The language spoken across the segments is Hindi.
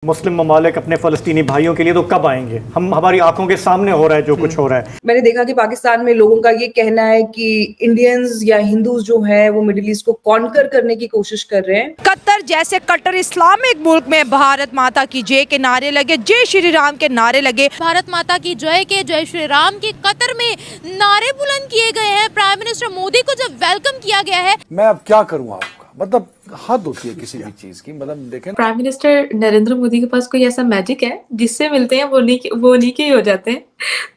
मुस्लिम ममालिक अपने फ़लस्तीनी भाइयों के लिए तो कब आएंगे? हमारी आंखों के सामने हो रहा है जो कुछ हो रहा है। मैंने देखा कि पाकिस्तान में लोगों का ये कहना है कि इंडियंस या हिंदूज जो हैं वो मिडिल ईस्ट को कॉन्कर करने की कोशिश कर रहे हैं। कतर जैसे कट्टर इस्लामिक मुल्क में भारत माता की जय के नारे लगे, जय श्री राम के नारे लगे, भारत माता की जय के, जय श्री राम के कतर में नारे बुलंद किए गए हैं। प्राइम मिनिस्टर मोदी को जब वेलकम किया गया है, मैं अब क्या करूँ आपका, मतलब हद होती है किसी भी चीज की। मतलब देखें, प्राइम मिनिस्टर नरेंद्र मोदी के पास कोई ऐसा मैजिक है जिससे मिलते हैं वो नहीं के ही हो जाते हैं।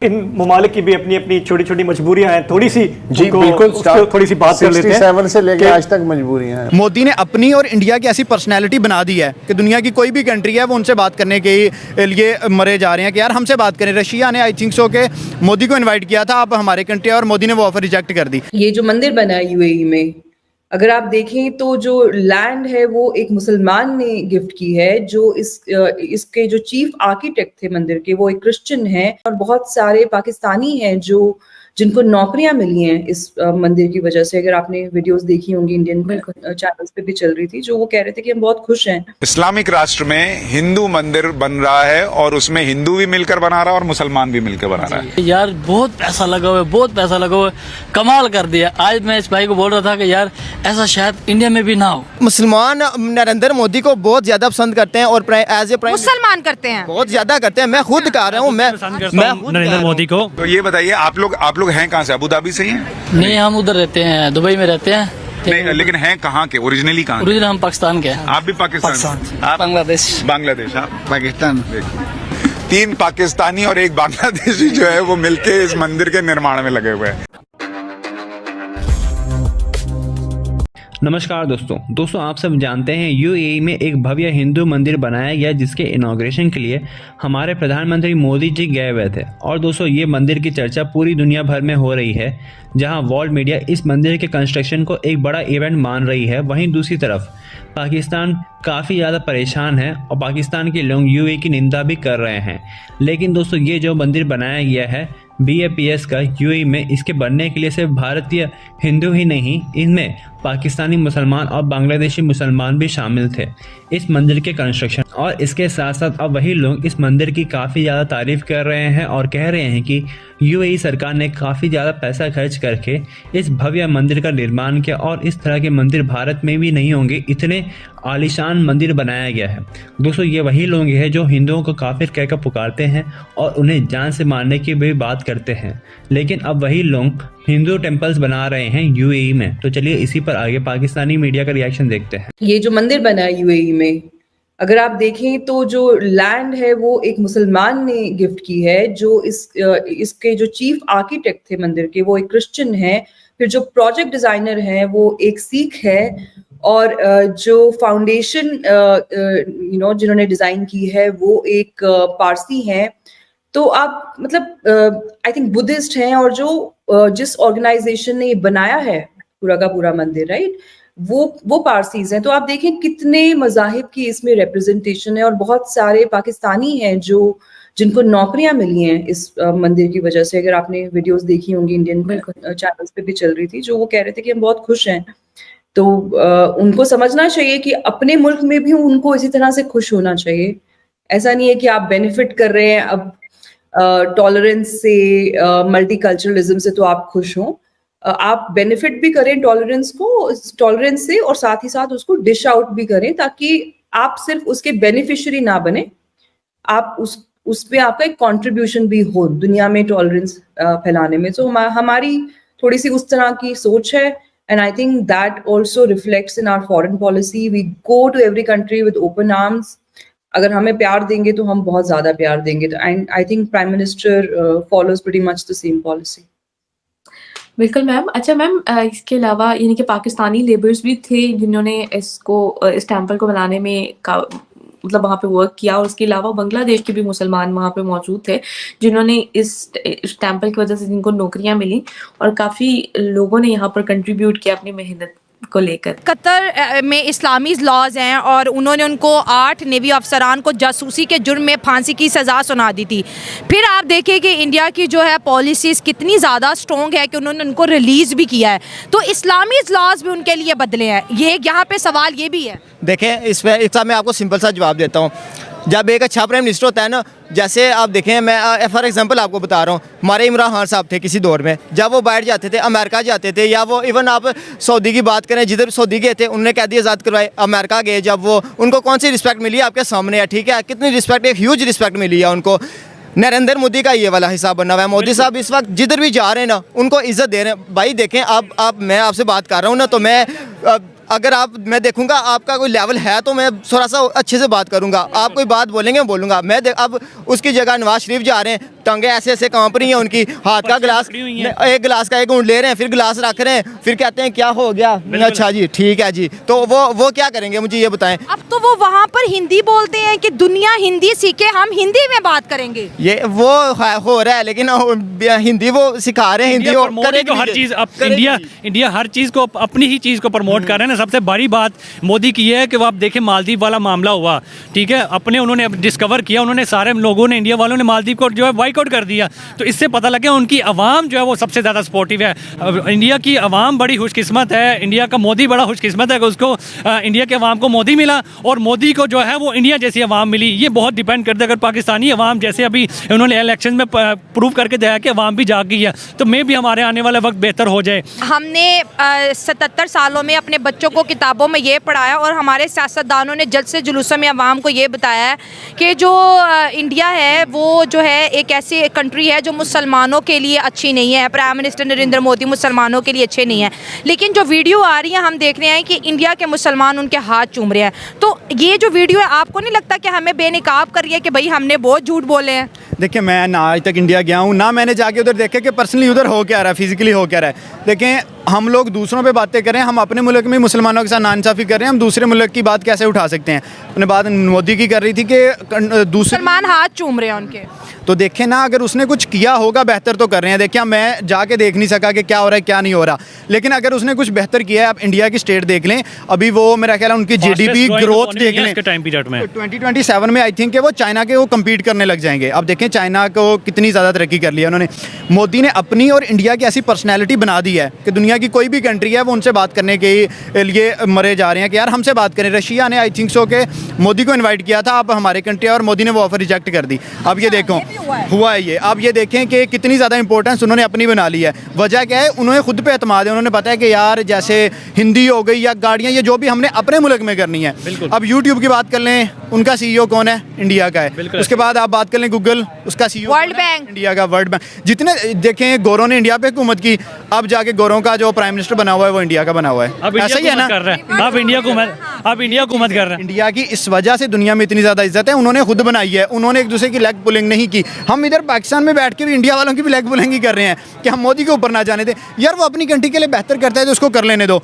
इन ममालिक की भी अपनी अपनी छोटी छोटी मजबूरियां हैं, थोड़ी सी जी बिल्कुल थोड़ी सी बात कर लेते हैं। 67 से लेके आज तक मजबूरियां हैं। मोदी ने अपनी और इंडिया की ऐसी पर्सनैलिटी बना दी है कि दुनिया की कोई भी कंट्री है वो उनसे बात करने के लिए मरे जा रहे हैं कि यार हमसे बात करें। रशिया ने आई थिंक सो के मोदी को इन्वाइट किया था, आप हमारे कंट्री, और मोदी ने वो ऑफर रिजेक्ट कर दी। ये जो मंदिर बना है यूएई में, अगर आप देखें तो जो लैंड है वो एक मुसलमान ने गिफ्ट की है। जो इसके जो चीफ आर्किटेक्ट थे मंदिर के, वो एक क्रिश्चियन हैं, और बहुत सारे पाकिस्तानी हैं जिनको नौकरियां मिली हैं इस मंदिर की वजह से। अगर आपने वीडियोस देखी होंगी, इंडियन चैनल्स पे भी चल रही थी, जो वो कह रहे थे कि हम बहुत खुश हैं। इस्लामिक राष्ट्र में हिंदू मंदिर बन रहा है और उसमें हिंदू भी मिलकर बना रहा है और मुसलमान भी मिलकर बना रहा है। यार बहुत पैसा लगा हुआ है, बहुत पैसा लगा हुआ है, कमाल कर दिया। आज मैं इस भाई को बोल रहा था कि यार ऐसा शायद इंडिया में भी ना हो। मुसलमान नरेंद्र मोदी को बहुत ज्यादा पसंद करते हैं और एज ए प्राइम मुसलमान करते हैं, बहुत ज्यादा करते हैं। मैं खुद कह रहा हूँ, मैं नरेंद्र मोदी को। तो ये बताइए, आप लोग हैं कहाँ से? अबू धाबी से ही हैं? नहीं, हम उधर रहते हैं, दुबई में रहते हैं। नहीं, लेकिन हैं कहाँ के? ओरिजिनली कहाँ? ओरिजिनल हम पाकिस्तान के हैं। आप भी पाकिस्तान? आप बांग्लादेश। आप पाकिस्तान। 3 पाकिस्तानी और 1 बांग्लादेशी जो है वो मिलके इस मंदिर के निर्माण में लगे हुए हैं। नमस्कार दोस्तों, आप सब जानते हैं यूएई में एक भव्य हिंदू मंदिर बनाया गया जिसके इनॉग्रेशन के लिए हमारे प्रधानमंत्री मोदी जी गए हुए थे। और दोस्तों, ये मंदिर की चर्चा पूरी दुनिया भर में हो रही है, जहां वर्ल्ड मीडिया इस मंदिर के कंस्ट्रक्शन को एक बड़ा इवेंट मान रही है। वहीं दूसरी तरफ पाकिस्तान काफ़ी ज़्यादा परेशान है और पाकिस्तान के लोग यूएई की निंदा भी कर रहे हैं। लेकिन दोस्तों, ये जो मंदिर बनाया गया है BAPS का यूएई में, इसके बनने के लिए सिर्फ भारतीय हिंदू ही नहीं, इनमें पाकिस्तानी मुसलमान और बांग्लादेशी मुसलमान भी शामिल थे इस मंदिर के कंस्ट्रक्शन। और इसके साथ साथ अब वही लोग इस मंदिर की काफ़ी ज़्यादा तारीफ़ कर रहे हैं और कह रहे हैं कि यूएई सरकार ने काफ़ी ज़्यादा पैसा खर्च करके इस भव्य मंदिर का निर्माण किया और इस तरह के मंदिर भारत में भी नहीं होंगे, इतने आलीशान मंदिर बनाया गया है। दोस्तों, ये वही लोग हैं जो हिंदुओं को काफिर कहकर पुकारते हैं और उन्हें जान से मारने की भी बात करते हैं। लेकिन अब वही लोग हिंदू टेम्पल्स बना रहे हैं यूएई में। तो चलिए इसी पर आगे पाकिस्तानी मीडिया का रिएक्शन देखते हैं। ये जो मंदिर बना है यूएई में, अगर आप देखें तो जो लैंड है वो एक मुसलमान ने गिफ्ट की है। जो इसके जो चीफ आर्किटेक्ट थे मंदिर के, वो एक क्रिश्चियन हैं। फिर जो प्रोजेक्ट डिजाइनर हैं वो एक सिख है, और जो फाउंडेशन जिन्होंने डिजाइन की है वो एक पारसी हैं। तो आप मतलब आई थिंक बुद्धिस्ट हैं, और जो जिस ऑर्गेनाइजेशन ने ये बनाया है पूरा का पूरा मंदिर, राइट, वो पारसीज हैं। तो आप देखें कितने मज़ाहिब की इसमें रिप्रेजेंटेशन है, और बहुत सारे पाकिस्तानी हैं जिनको नौकरियां मिली हैं इस मंदिर की वजह से। अगर आपने वीडियोस देखी होंगी, इंडियन चैनल्स पे भी चल रही थी, जो वो कह रहे थे कि हम बहुत खुश हैं। तो उनको समझना चाहिए कि अपने मुल्क में भी उनको इसी तरह से खुश होना चाहिए। ऐसा नहीं है कि आप बेनिफिट कर रहे हैं अब टॉलरेंस से, मल्टीकल्चरलिज्म से, तो आप खुश हों। आप बेनिफिट भी करें टॉलरेंस से, और साथ ही साथ उसको डिश आउट भी करें, ताकि आप सिर्फ उसके बेनिफिशियरी ना बने, आप उस पे आपका एक कंट्रीब्यूशन भी हो दुनिया में टॉलरेंस फैलाने में। तो हमारी थोड़ी सी उस तरह की सोच है, and I think that also reflects in our foreign policy. We go to every country with open arms. अगर हमें प्यार देंगे तो हम बहुत ज्यादा प्यार देंगे, and I think Prime Minister follows pretty much the same policy. बिल्कुल मैम। अच्छा मैम, इसके अलावा यानी कि पाकिस्तानी लेबर्स भी थे जिन्होंने इस टेम्पल को बनाने में मतलब वहाँ पे वर्क किया, और उसके अलावा बांग्लादेश के भी मुसलमान वहाँ पे मौजूद थे जिन्होंने इस टेम्पल की वजह से जिनको नौकरियां मिली, और काफ़ी लोगों ने यहाँ पर कंट्रीब्यूट किया अपनी मेहनत को लेकर। कतर में इस्लामी लॉज हैं और उन्होंने उनको 8 नेवी अफसरान को जासूसी के जुर्म में फांसी की सज़ा सुना दी थी। फिर आप देखिए कि इंडिया की जो है पॉलिसीज़ कितनी ज़्यादा स्ट्रॉन्ग है कि उन्होंने उनको रिलीज़ भी किया है। तो इस्लामी लॉज भी उनके लिए बदले हैं। ये यहाँ पे सवाल ये भी है। देखें, इसमें मैं आपको सिंपल सा जवाब देता हूँ। जब एक अच्छा प्राइम मिनिस्टर होता है ना, जैसे आप देखें, मैं फॉर एग्जांपल आपको बता रहा हूँ, हमारे इमरान खान साहब थे किसी दौर में, जब वो बाहर जाते थे, अमेरिका जाते थे, या वो इवन आप सऊदी की बात करें, जिधर सऊदी गए थे उन्होंने कैदी आज़ाद करवाए, अमेरिका गए जब वो, उनको कौन सी रिस्पेक्ट मिली है आपके सामने है, ठीक है, कितनी रिस्पेक्ट, एक ह्यूज रिस्पेक्ट मिली है उनको। नरेंद्र मोदी का ये वाला हिसाब बना हुआ है। मोदी साहब इस वक्त जिधर भी जा रहे हैं ना, उनको इज्जत दे रहे हैं। भाई देखें, आप मैं आपसे बात कर रहा हूँ ना, तो मैं अगर मैं देखूंगा आपका कोई लेवल है तो मैं थोड़ा सा अच्छे से बात करूंगा, आप कोई बात बोलेंगे मैं बोलूंगा। अब उसकी जगह नवाज शरीफ जा रहे हैं, टंगे ऐसे ऐसे कांप रही हैं उनकी, हाथ का गिलास, एक गिलास का एक घूंट ले रहे हैं, फिर गिलास रख रहे हैं, फिर कहते हैं क्या हो गया, अच्छा जी ठीक है जी, तो वो क्या करेंगे मुझे ये बताएं। अब तो वो वहाँ पर हिंदी बोलते हैं कि दुनिया हिंदी सीखे, हम हिंदी में बात करेंगे, ये वो हो रहा है, लेकिन हिंदी वो सिखा रहे हैं, हिंदी और करेगी हर चीज। इंडिया हर चीज को, अपनी ही चीज को प्रमोट कर रहे हैं ना। सबसे बड़ी बात मोदी की है कि वो आप देखें, मालदीव वाला मामला हुआ, ठीक है, अपने उन्होंने डिस्कवर किया, उन्होंने सारे लोगों ने, इंडिया वालों ने मालदीव को जो है बाइकआउट कर दिया, तो इससे पता लगे उनकी आवाम जो है वो सबसे ज़्यादा सपोर्टिव है। इंडिया की आवाम बड़ी खुशकिस्मत है, इंडिया का मोदी बड़ा खुशकिस्मत है कि उसको इंडिया के आवाम को मोदी मिला, और मोदी को जो है वो इंडिया जैसी आवाम मिली। ये बहुत डिपेंड करता है, अगर पाकिस्तानी आवाम जैसे अभी उन्होंने इलेक्शन में प्रूव करके दिया कि आवाम भी जाग गई है, तो मे भी हमारे आने वाला वक्त बेहतर हो जाए। हमने 77 सालों में अपने बच्चों को किताबों में ये पढ़ाया, और हमारे सियासतदानों ने जल्द से जुलूसों में आवाम को ये बताया है कि जो इंडिया है वो जो है एक ऐसी कंट्री है जो मुसलमानों के लिए अच्छी नहीं है। प्राइम मिनिस्टर नरेंद्र मोदी मुसलमानों के लिए अच्छे नहीं है, लेकिन जो वीडियो आ रही है हम देख रहे हैं कि इंडिया के मुसलमान उनके हाथ चूम रहे हैं। तो ये जो वीडियो है, आपको नहीं लगता कि हमें बेनकाब कर रही है कि भाई हमने बहुत झूठ बोले हैं? देखिए, मैं ना आज तक इंडिया गया हूँ, ना मैंने जाके उधर देखे कि पर्सनली उधर हो क्या रहा है, फिजिकली हो क्या रहा है। देखें, हम लोग दूसरों पे बातें करें, हम अपने मुल्क में मुसलमानों के साथ नाइंसाफ़ी कर रहे हैं, हम दूसरे मुल्क की बात कैसे उठा सकते हैं? अपने बात मोदी की कर रही थी कि दूसरे मुसलमान हाथ चूम रहे हैं उनके, तो देखें ना, अगर उसने कुछ किया होगा बेहतर तो कर रहे हैं। देखिए, मैं जाके देख नहीं सका कि क्या हो रहा है क्या नहीं हो रहा, लेकिन अगर उसने कुछ बेहतर किया है, आप इंडिया की स्टेट देख लें, अभी वो मेरा ख्याल है उनकी जीडीपी ग्रोथ देख लें टाइम पीरियड में 2027 में आई थिंक वो चाइना के वो कम्पीट करने लग जाएंगे। अब देखें चाइना को कितनी ज़्यादा तरक्की कर लिया उन्होंने। मोदी ने अपनी और इंडिया की ऐसी पर्सनैलिटी बना दी है कि दुनिया की कोई भी कंट्री है वो उनसे बात करने के लिए मरे जा रहे हैं कि यार हमसे बात करें। रशिया ने आई थिंक सो के मोदी को इन्वाइट किया था, आप हमारे कंट्री, और मोदी ने वो ऑफर रिजेक्ट कर दी। अब ये देखो हुआ है ये, आप ये देखें कि कितनी ज़्यादा इंपॉर्टेंस उन्होंने अपनी बना ली है। वजह क्या है? उन्होंने खुद पे एतमाद है, उन्होंने पता है कि यार जैसे हिंदी हो गई या गाड़ियाँ, ये जो भी हमने अपने मुल्क में करनी है। अब यूट्यूब की बात कर लें, उनका CEO कौन है? इंडिया का है। उसके बाद आप बात कर लें गूगल, उसका CEO वर्ल्ड बैंक, इंडिया का, वर्ल्ड बैंक। जितने देखें गोरों ने इंडिया पे हुकूमत की, अब जाके गोरों का जो प्राइम मिनिस्टर बना हुआ है वो इंडिया का बना हुआ है। अब ऐसा ही है ना, अब इंडिया को हुकूमत कर रहे हैं। इंडिया की इस वजह से दुनिया में इतनी ज़्यादा इज्जत है, उन्होंने खुद बनाई है, उन्होंने एक दूसरे की लेग पुलिंग नहीं की। हम इधर पाकिस्तान में बैठ के भी इंडिया वालों की भी लेग पुलिंग ही कर रहे हैं कि हम मोदी के ऊपर ना जाने दें। यार वो अपनी कंट्री के लिए बेहतर करता है तो उसको कर लेने दो।